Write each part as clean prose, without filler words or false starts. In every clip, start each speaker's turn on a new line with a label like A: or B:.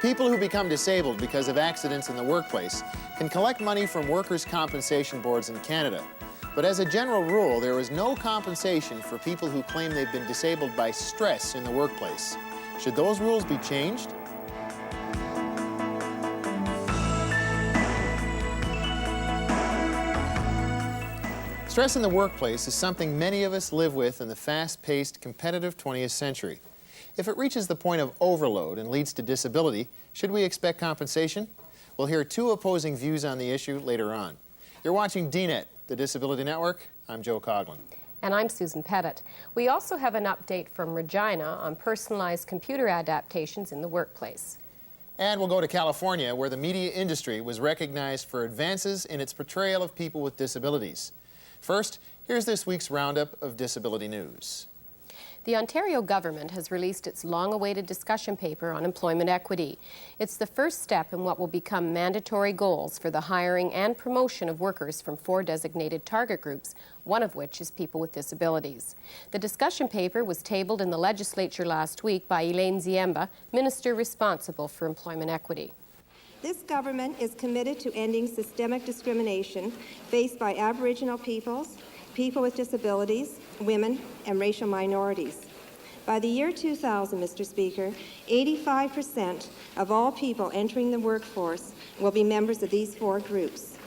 A: People who become disabled because of accidents in the workplace can collect money from workers' compensation boards in Canada. But as a general rule, there is no compensation for people who claim they've been disabled by stress in the workplace. Should those rules be changed? Stress in the workplace is something many of us live with in the fast-paced, competitive 20th century. If it reaches the point of overload and leads to disability, should we expect compensation? We'll hear two opposing views on the issue later on. You're watching DNET, the Disability Network. I'm Joe Coughlin.
B: And I'm Susan Pettit. We also have an update from Regina on personalized computer adaptations in the workplace.
A: And we'll go to California, where the media industry was recognized for advances in its portrayal of people with disabilities. First, here's this week's roundup of disability news.
B: The Ontario government has released its long-awaited discussion paper on employment equity. It's the first step in what will become mandatory goals for the hiring and promotion of workers from 4 designated target groups, one of which is people with disabilities. The discussion paper was tabled in the legislature last week by Elaine Ziemba, minister responsible for employment equity.
C: This government is committed to ending systemic discrimination faced by Aboriginal peoples, people with disabilities, women, and racial minorities. By the year 2000, Mr. Speaker, 85% of all people entering the workforce will be members of these 4 groups.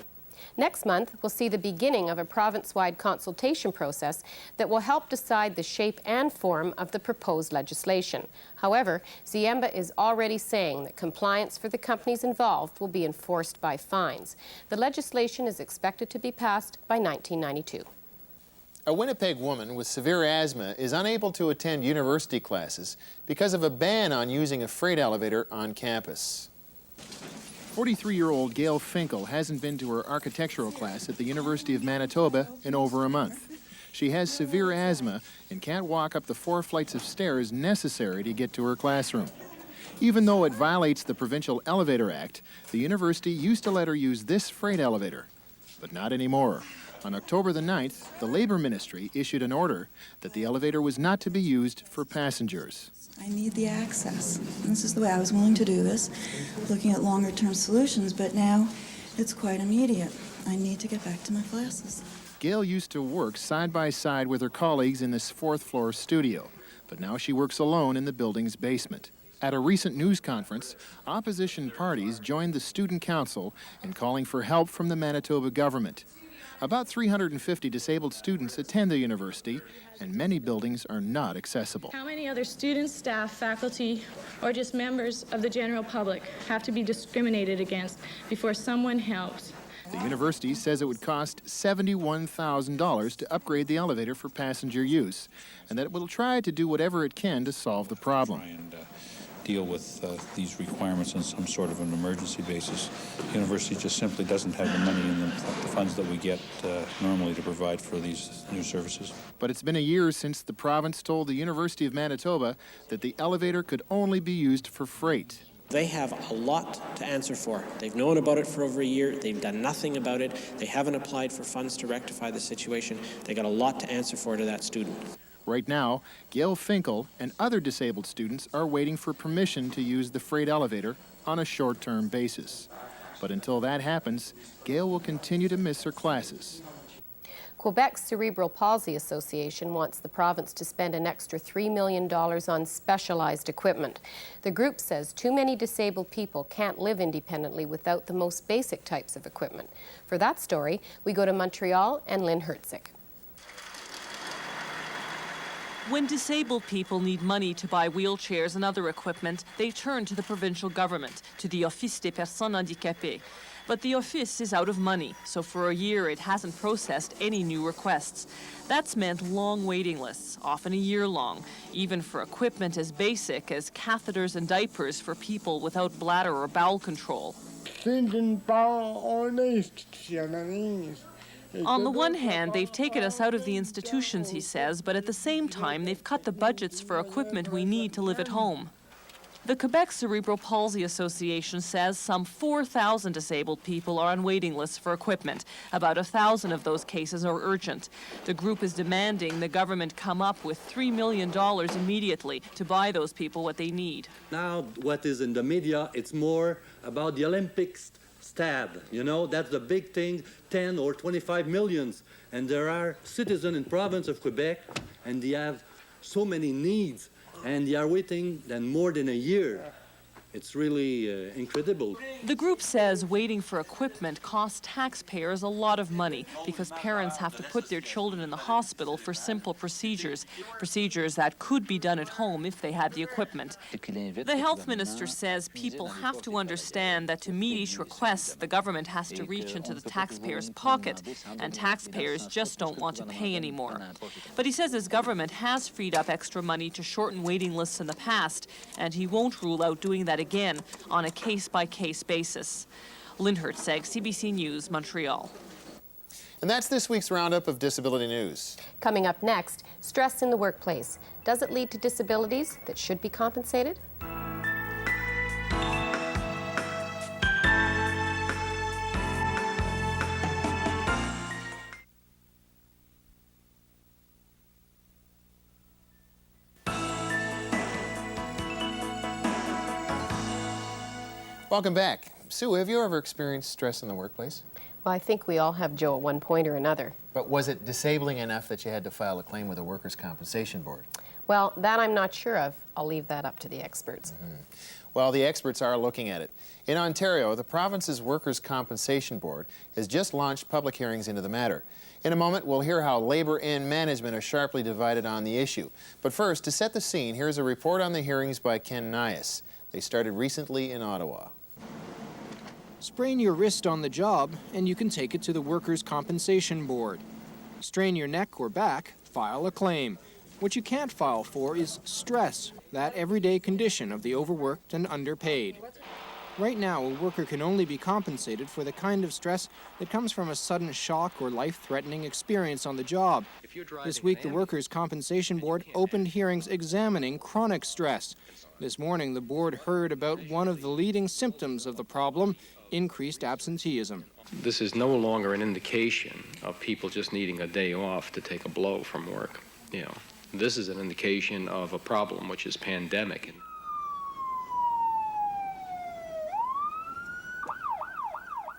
B: Next month, we'll see the beginning of a province-wide consultation process that will help decide the shape and form of the proposed legislation. However, Ziemba is already saying that compliance for the companies involved will be enforced by fines. The legislation is expected to be passed by 1992.
A: A Winnipeg woman with severe asthma is unable to attend university classes because of a ban on using a freight elevator on campus. 43-year-old Gail Finkel hasn't been to her architectural class at the University of Manitoba in over a month. She has severe asthma and can't walk up the 4 flights of stairs necessary to get to her classroom. Even though it violates the Provincial Elevator Act, the university used to let her use this freight elevator, but not anymore. On October the 9th, the Labour Ministry issued an order that the elevator was not to be used for passengers.
D: I need the access. This is the way I was willing to do this, looking at longer-term solutions, but now it's quite immediate. I need to get back to my classes.
A: Gail used to work side by side with her colleagues in this 4th-floor studio, but now she works alone in the building's basement. At a recent news conference, opposition parties joined the Student Council in calling for help from the Manitoba government. About 350 disabled students attend the university, and many buildings are not accessible.
E: How many other students, staff, faculty, or just members of the general public have to be discriminated against before someone helps?
A: The university says it would cost $71,000 to upgrade the elevator for passenger use, and that it will try to do whatever it can to solve the problem.
F: Deal with these requirements on some sort of an emergency basis. The university just simply doesn't have the money in the funds that we get normally to provide for these new services.
A: But it's been a year since the province told the University of Manitoba that the elevator could only be used for freight.
G: They have a lot to answer for. They've known about it for over a year. They've done nothing about it. They haven't applied for funds to rectify the situation. They got a lot to answer for to that student.
A: Right now, Gail Finkel and other disabled students are waiting for permission to use the freight elevator on a short-term basis. But until that happens, Gail will continue to miss her classes.
B: Quebec Cerebral Palsy Association wants the province to spend an extra $3 million on specialized equipment. The group says too many disabled people can't live independently without the most basic types of equipment. For that story, we go to Montreal and Lynn Hertzig.
H: When disabled people need money to buy wheelchairs and other equipment, they turn to the provincial government, to the Office des Personnes Handicapées. But the office is out of money, so for a year it hasn't processed any new requests. That's meant long waiting lists, often a year long, even for equipment as basic as catheters and diapers for people without bladder or bowel control. On the one hand, they've taken us out of the institutions, he says, but at the same time, they've cut the budgets for equipment we need to live at home. The Quebec Cerebral Palsy Association says some 4,000 disabled people are on waiting lists for equipment. About 1,000 of those cases are urgent. The group is demanding the government come up with $3 million immediately to buy those people what they need.
I: Now, what is in the media, it's more about the Olympics stade. You know, that's the big thing, 10 or 25 millions. And there are citizens in the province of Quebec, and they have so many needs, and they are waiting more than a year. It's really incredible.
H: The group says waiting for equipment costs taxpayers a lot of money because parents have to put their children in the hospital for simple procedures that could be done at home if they had the equipment. The health minister says people have to understand that to meet each request, the government has to reach into the taxpayer's pocket, and taxpayers just don't want to pay anymore. But he says his government has freed up extra money to shorten waiting lists in the past, and he won't rule out doing that again on a case-by-case basis. Lynn Hertzeg, CBC News, Montreal.
A: And that's this week's roundup of disability news.
B: Coming up next, stress in the workplace. Does it lead to disabilities that should be compensated?
A: Welcome back. Sue, have you ever experienced stress in the workplace?
B: Well, I think we all have, Joe, at one point or another.
A: But was it disabling enough that you had to file a claim with the Workers' Compensation Board?
B: Well, that I'm not sure of. I'll leave that up to the experts.
A: Well, the experts are looking at it. In Ontario, the province's Workers' Compensation Board has just launched public hearings into the matter. In a moment, we'll hear how labor and management are sharply divided on the issue. But first, to set the scene, here's a report on the hearings by Ken Nias. They started recently in Ottawa.
J: Sprain your wrist on the job, and you can take it to the Workers' Compensation Board. Strain your neck or back, file a claim. What you can't file for is stress, that everyday condition of the overworked and underpaid. Right now, a worker can only be compensated for the kind of stress that comes from a sudden shock or life-threatening experience on the job. This week, the Workers' Compensation Board opened hearings examining chronic stress. This morning, the board heard about one of the leading symptoms of the problem, increased absenteeism.
K: This is no longer an indication of people just needing a day off to take a blow from work. You know, this is an indication of a problem, which is pandemic.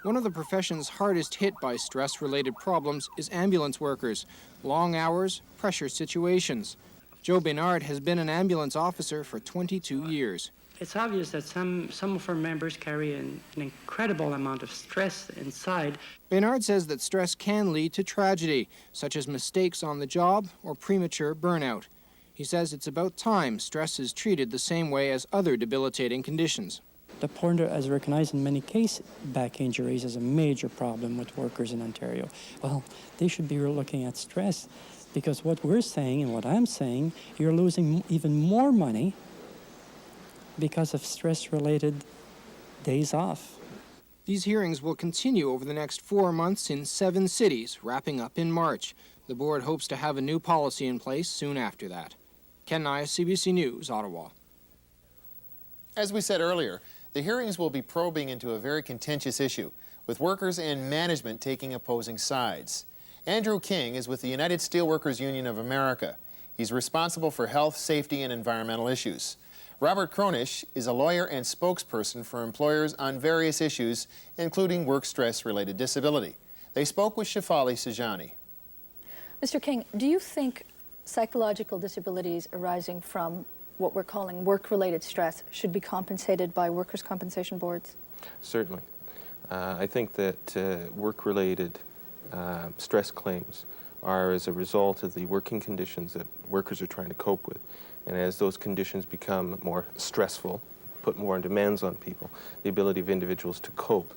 J: One of the profession's hardest hit by stress-related problems is ambulance workers. Long hours, pressure situations. Joe Baynard has been an ambulance officer for 22 years.
L: It's obvious that some of our members carry an incredible amount of stress inside.
J: Baynard says that stress can lead to tragedy, such as mistakes on the job or premature burnout. He says it's about time stress is treated the same way as other debilitating conditions.
L: The board has recognized in many cases back injuries as a major problem with workers in Ontario. Well, they should be looking at stress, because what we're saying and what I'm saying, you're losing even more money because of stress-related days off.
J: These hearings will continue over the next 4 months in 7 cities, wrapping up in March. The board hopes to have a new policy in place soon after that. Ken Nias, CBC News, Ottawa.
A: As we said earlier, the hearings will be probing into a very contentious issue, with workers and management taking opposing sides. Andrew King is with the United Steelworkers Union of America. He's responsible for health, safety, and environmental issues. Robert Cronish is a lawyer and spokesperson for employers on various issues, including work stress-related disability. They spoke with Shefali Sejani.
M: Mr. King, do you think psychological disabilities arising from what we're calling work-related stress should be compensated by workers' compensation boards?
N: Certainly. I think that work-related stress claims are as a result of the working conditions that workers are trying to cope with. And as those conditions become more stressful, put more demands on people, the ability of individuals to cope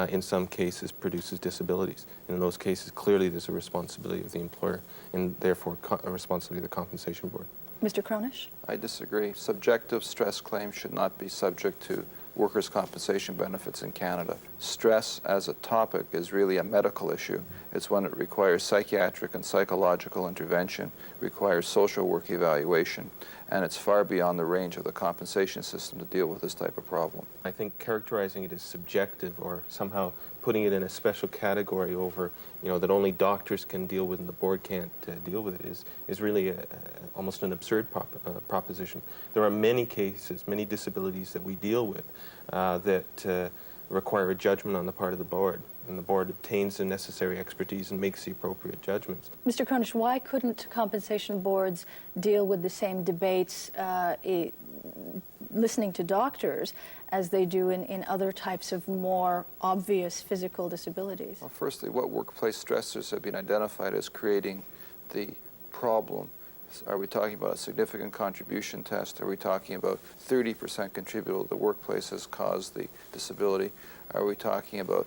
N: in some cases produces disabilities. And in those cases, clearly there's a responsibility of the employer and therefore a responsibility of the compensation board.
M: Mr. Cronish?
O: I disagree. Subjective stress claims should not be subject to workers' compensation benefits in Canada. Stress as a topic is really a medical issue. It's one that requires psychiatric and psychological intervention, requires social work evaluation, and it's far beyond the range of the compensation system to deal with this type of problem.
N: I think characterizing it as subjective or somehow putting it in a special category over, that only doctors can deal with and the board can't deal with it is really almost an absurd proposition. There are many cases, many disabilities that we deal with that require a judgment on the part of the board, and the board obtains the necessary expertise and makes the appropriate judgments.
M: Mr. Cronish, why couldn't compensation boards deal with the same debates listening to doctors as they do in other types of more obvious physical disabilities?
O: Well, firstly, what workplace stressors have been identified as creating the problem? Are we talking about a significant contribution test? Are we talking about 30% contributable to the workplace has caused the disability? Are we talking about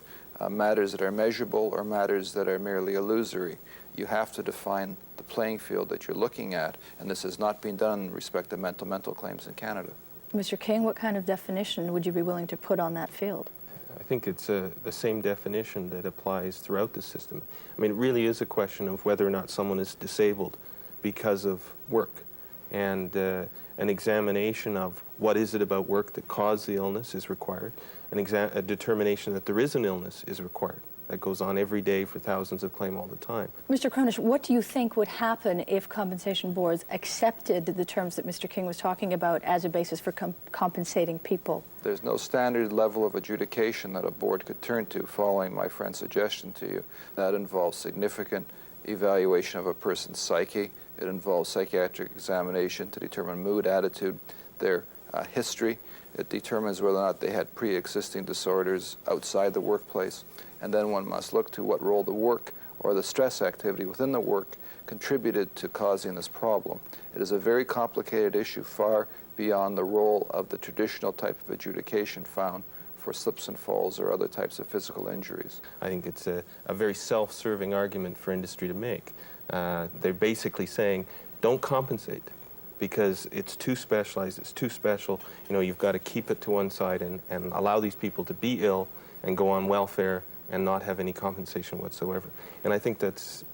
O: matters that are measurable or matters that are merely illusory? You have to define the playing field that you're looking at, and this has not been done in respect to mental claims in Canada.
M: Mr. King, what kind of definition would you be willing to put on that field?
N: I think it's the same definition that applies throughout the system. I mean, it really is a question of whether or not someone is disabled because of work. And an examination of what is it about work that caused the illness is required. A determination that there is an illness is required. That goes on every day for thousands of claims all the time.
M: Mr. Cronish, what do you think would happen if compensation boards accepted the terms that Mr. King was talking about as a basis for compensating people?
O: There's no standard level of adjudication that a board could turn to following my friend's suggestion to you. That involves significant evaluation of a person's psyche. It involves psychiatric examination to determine mood, attitude, their history. It determines whether or not they had pre-existing disorders outside the workplace. And then one must look to what role the work or the stress activity within the work contributed to causing this problem. It is a very complicated issue, far beyond the role of the traditional type of adjudication found for slips and falls or other types of physical injuries.
N: I think it's a very self-serving argument for industry to make. They're basically saying, don't compensate because it's too specialized, it's too special. You've got to keep it to one side and allow these people to be ill and go on welfare and not have any compensation whatsoever. And I think that's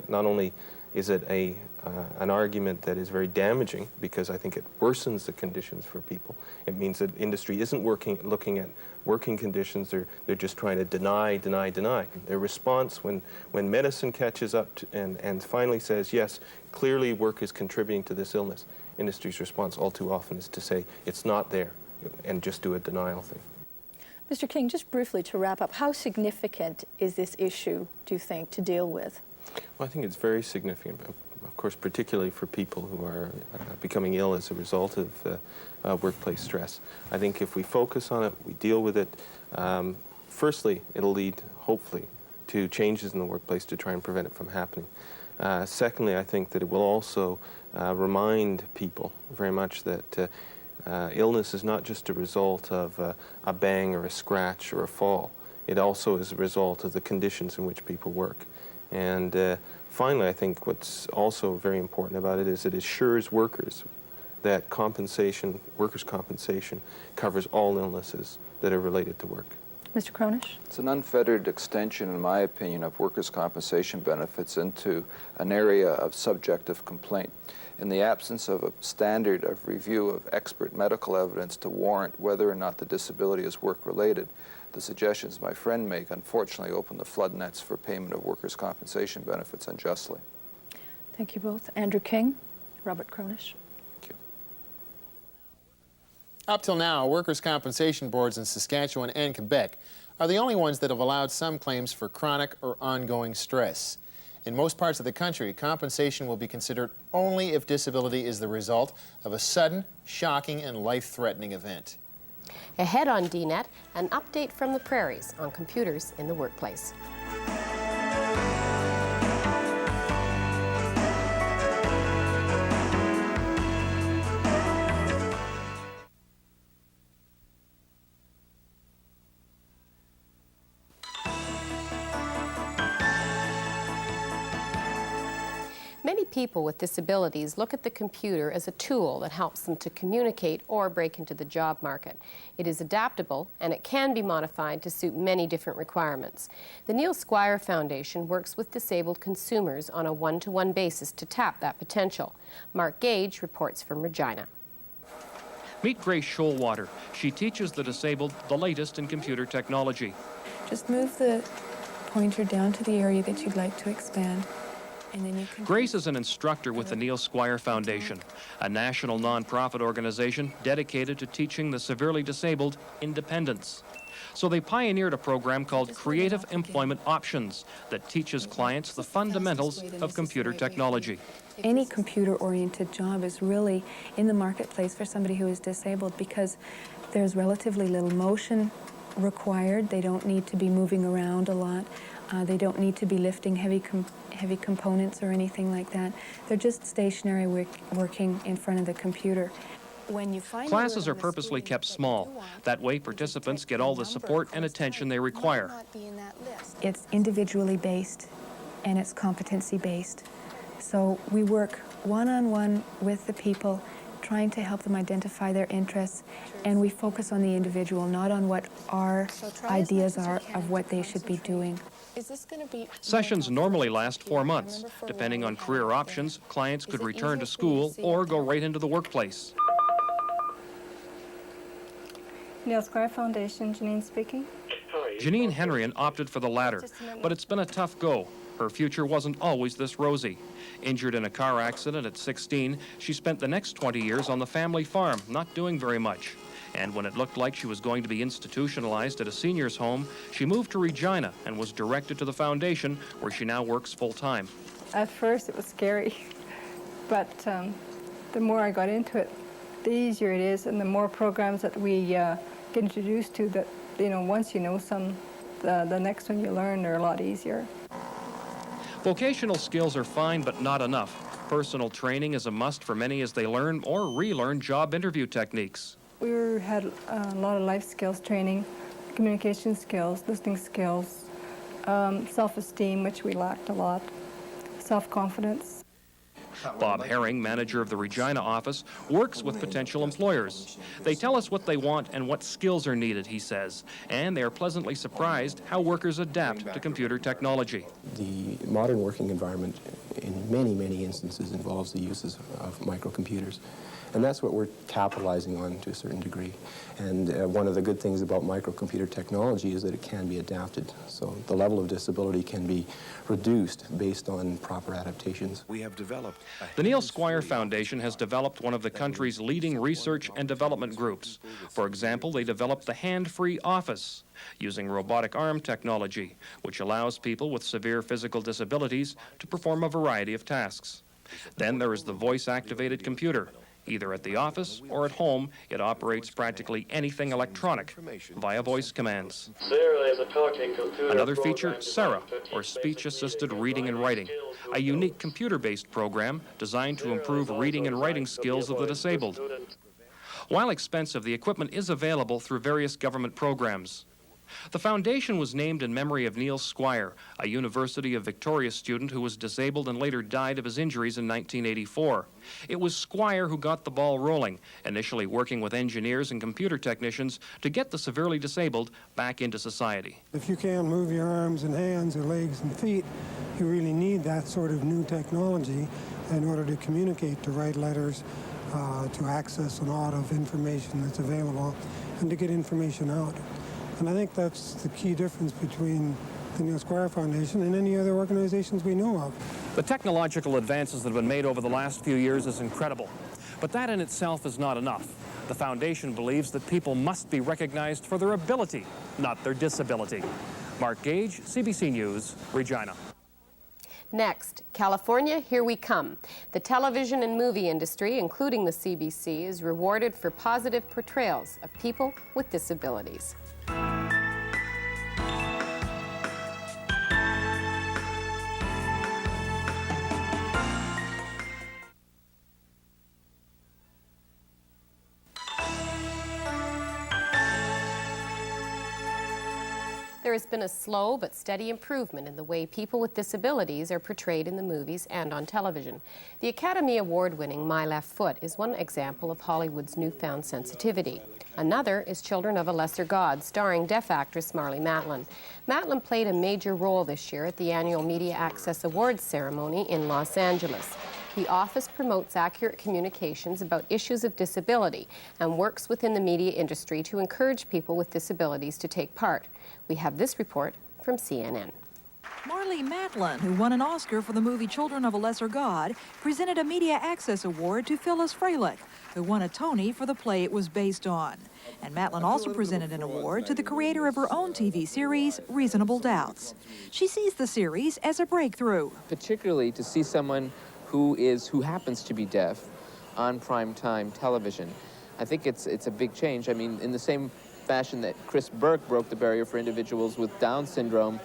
N: not only is it an argument that is very damaging because I think it worsens the conditions for people. It means that industry isn't looking at working conditions. They're just trying to deny. Their response when medicine catches up and finally says, yes, clearly work is contributing to this illness, industry's response all too often is to say it's not there and just do a denial thing.
M: Mr. King, just briefly to wrap up, how significant is this issue, do you think, to deal with?
N: Well, I think it's very significant, of course, particularly for people who are becoming ill as a result of workplace stress. I think if we focus on it, we deal with it, firstly, it'll lead, hopefully, to changes in the workplace to try and prevent it from happening. Secondly, I think that it will also remind people very much that illness is not just a result of a bang or a scratch or a fall. It also is a result of the conditions in which people work. And finally, I think what's also very important about it is it assures workers that workers' compensation covers all illnesses that are related to work.
M: Mr. Cronish?
O: It's an unfettered extension, in my opinion, of workers' compensation benefits into an area of subjective complaint. In the absence of a standard of review of expert medical evidence to warrant whether or not the disability is work-related, the suggestions my friend make unfortunately open the floodnets for payment of workers' compensation benefits unjustly.
M: Thank you both. Andrew King, Robert Cronish.
O: Thank you.
A: Up till now, workers' compensation boards in Saskatchewan and Quebec are the only ones that have allowed some claims for chronic or ongoing stress. In most parts of the country, compensation will be considered only if disability is the result of a sudden, shocking, and life-threatening event.
B: Ahead on DNet, an update from the prairies on computers in the workplace. Many people with disabilities look at the computer as a tool that helps them to communicate or break into the job market. It is adaptable and it can be modified to suit many different requirements. The Neil Squire Foundation works with disabled consumers on a one-to-one basis to tap that potential. Mark Gage reports from Regina.
P: Meet Grace Shoalwater. She teaches the disabled the latest in computer technology.
Q: Just move the pointer down to the area that you'd like to expand. And then you can...
P: Grace is an instructor with the Neil Squire Foundation, a national nonprofit organization dedicated to teaching the severely disabled independence. So they pioneered a program called Creative Employment Options that teaches clients the fundamentals of computer technology.
Q: Any computer-oriented job is really in the marketplace for somebody who is disabled because there's relatively little motion required. They don't need to be moving around a lot. They don't need to be lifting heavy components or anything like that. They're just stationary working in front of the computer. When you find
P: Classes are purposely kept small. That way participants get all the support and attention they require.
Q: It's individually based and it's competency based. So we work one-on-one with the people, trying to help them identify their interests, and we focus on the individual, not on what our ideas are of what they should be doing.
P: Sessions normally last 4 months. Depending on career options, clients could return to school or go right into the workplace.
R: Neil Squire Foundation, Janine speaking.
P: Janine Henryan opted for the latter, but it's been a tough go. Her future wasn't always this rosy. Injured in a car accident at 16, she spent the next 20 years on the family farm, not doing very much. And when it looked like she was going to be institutionalized at a senior's home, she moved to Regina and was directed to the foundation, where she now works full-time.
R: At first, it was scary, but the more I got into it, the easier it is, and the more programs that we get introduced to that, once you know some, the next one you learn are a lot easier.
P: Vocational skills are fine, but not enough. Personal training is a must for many as they learn or relearn job interview techniques.
R: We had a lot of life skills training, communication skills, listening skills, self-esteem, which we lacked a lot, self-confidence.
P: Bob Herring, manager of the Regina office, works with potential employers. They tell us what they want and what skills are needed, he says, and they are pleasantly surprised how workers adapt to computer technology.
S: The modern working environment in many, many instances involves the uses of microcomputers. And that's what we're capitalizing on to a certain degree. And one of the good things about microcomputer technology is that it can be adapted. So the level of disability can be reduced based on proper adaptations.
P: We have developed. The Neil Squire Foundation has developed one of the country's leading research and development groups. For example, they developed the hand-free office using robotic arm technology, which allows people with severe physical disabilities to perform a variety of tasks. Then there is the voice-activated computer. Either at the office or at home, it operates practically anything electronic via voice commands.
T: Sarah is a talking computer.
P: Another feature, Sarah, or speech-assisted reading and writing, a unique computer-based program designed to improve reading and writing skills of the disabled. While expensive, the equipment is available through various government programs. The foundation was named in memory of Neil Squire, a University of Victoria student who was disabled and later died of his injuries in 1984. It was Squire who got the ball rolling, initially working with engineers and computer technicians to get the severely disabled back into society.
U: If you can't move your arms and hands or legs and feet, you really need that sort of new technology in order to communicate, to write letters, to access a lot of information that's available, and to get information out. And I think that's the key difference between the Neil Squire Foundation and any other organizations we know of.
P: The technological advances that have been made over the last few years is incredible. But that in itself is not enough. The foundation believes that people must be recognized for their ability, not their disability. Mark Gage, CBC News, Regina.
B: Next, California, here we come. The television and movie industry, including the CBC, is rewarded for positive portrayals of people with disabilities. There has been a slow but steady improvement in the way people with disabilities are portrayed in the movies and on television. The Academy Award-winning My Left Foot is one example of Hollywood's newfound sensitivity. Another is Children of a Lesser God, starring deaf actress Marlee Matlin. Matlin played a major role this year at the annual Media Access Awards ceremony in Los Angeles. The office promotes accurate communications about issues of disability and works within the media industry to encourage people with disabilities to take part. We have this report from CNN.
C: Marlee Matlin, who won an Oscar for the movie Children of a Lesser God, presented a Media Access Award to Phyllis Fralick, who won a Tony for the play it was based on. And Matlin also presented an award to the creator of her own TV series, Reasonable Doubts. She sees the series as a breakthrough.
V: Particularly to see someone who happens to be deaf on primetime television. I think it's a big change. I mean, in the same fashion that Chris Burke broke the barrier for individuals with Down syndrome,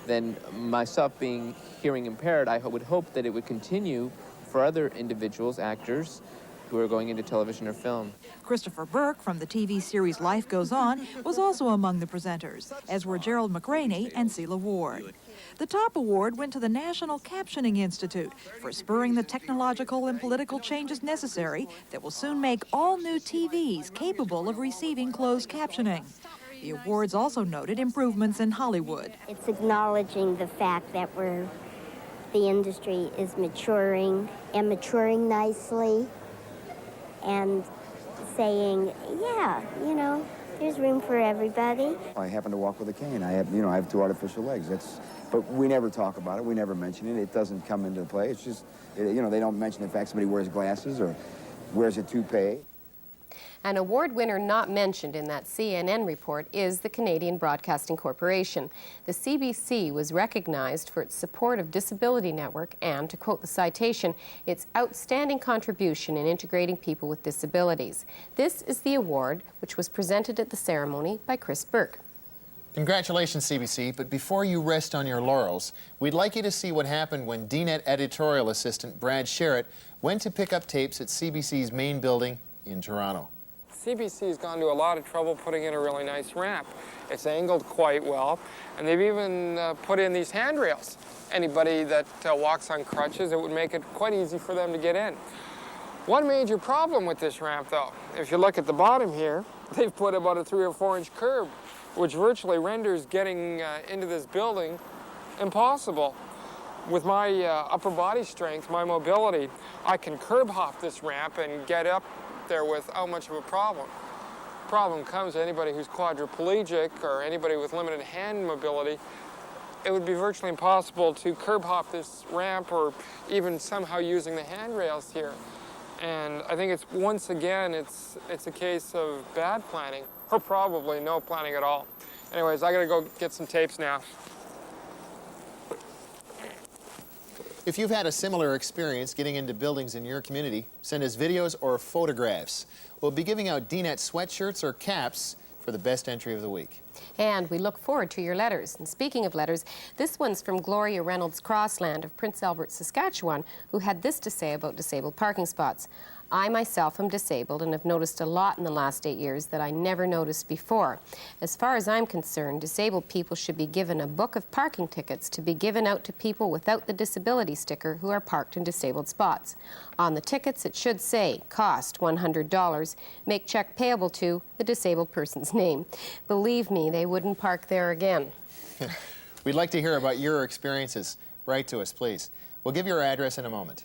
V: then myself being hearing impaired, I would hope that it would continue for other individuals, actors, who are going into television or film.
C: Christopher Burke from the TV series Life Goes On was also among the presenters, as were Gerald McRaney and Celia Ward. The top award went to the National Captioning Institute for spurring the technological and political changes necessary that will soon make all new TVs capable of receiving closed captioning. The awards also noted improvements in Hollywood.
W: It's acknowledging the fact that the industry is maturing and maturing nicely, and saying, yeah, you know, there's room for everybody.
X: I happen to walk with a cane. I have two artificial legs. But we never talk about it. We never mention it. It doesn't come into play. It's just, they don't mention the fact somebody wears glasses or wears a toupee.
B: An award winner not mentioned in that CNN report is the Canadian Broadcasting Corporation. The CBC was recognized for its support of Disability Network and, to quote the citation, its outstanding contribution in integrating people with disabilities. This is the award, which was presented at the ceremony by Chris Burke.
A: Congratulations, CBC, but before you rest on your laurels, we'd like you to see what happened when DNET editorial assistant Brad Sherritt went to pick up tapes at CBC's main building in Toronto.
Y: CBC's gone to a lot of trouble putting in a really nice ramp. It's angled quite well, and they've even put in these handrails. Anybody that walks on crutches, it would make it quite easy for them to get in. One major problem with this ramp, though, if you look at the bottom here, they've put about a 3 or 4 inch curb, which virtually renders getting into this building impossible. With my upper body strength, my mobility, I can curb hop this ramp and get up there without much of a problem. Problem comes to anybody who's quadriplegic or anybody with limited hand mobility. It would be virtually impossible to curb hop this ramp or even somehow using the handrails here. And I think it's, once again, it's a case of bad planning, or probably no planning at all. Anyways, I gotta go get some tapes now.
A: If you've had a similar experience getting into buildings in your community, send us videos or photographs. We'll be giving out DNET sweatshirts or caps for the best entry of the week.
B: And we look forward to your letters. And speaking of letters, this one's from Gloria Reynolds Crossland of Prince Albert, Saskatchewan, who had this to say about disabled parking spots. I myself am disabled and have noticed a lot in the last 8 years that I never noticed before. As far as I'm concerned, disabled people should be given a book of parking tickets to be given out to people without the disability sticker who are parked in disabled spots. On the tickets, it should say, cost $100, make check payable to the disabled person's name. Believe me, they wouldn't park there again.
A: We'd like to hear about your experiences. Write to us, please. We'll give you our address in a moment.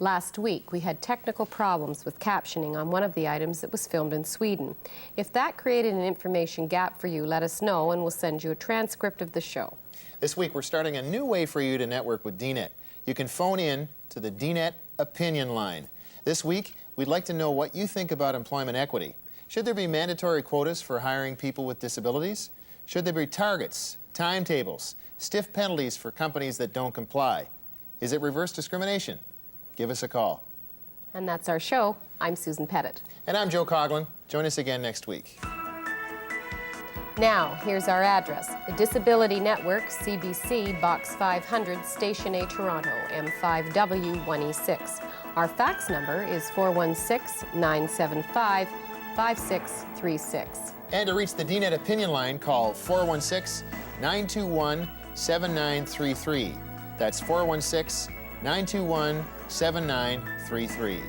B: Last week, we had technical problems with captioning on one of the items that was filmed in Sweden. If that created an information gap for you, let us know and we'll send you a transcript of the show.
A: This week, we're starting a new way for you to network with DNET. You can phone in to the DNET opinion line. This week, we'd like to know what you think about employment equity. Should there be mandatory quotas for hiring people with disabilities? Should there be targets, timetables, stiff penalties for companies that don't comply? Is it reverse discrimination? Give us a call.
B: And that's our show. I'm Susan Pettit.
A: And I'm Joe Coughlin. Join us again next week.
B: Now, here's our address. The Disability Network, CBC, Box 500, Station A, Toronto, M5W1E6. Our fax number is 416-975-2525. 5636.
A: And to reach the DNet opinion line, call 416-921-7933. That's 416-921-7933.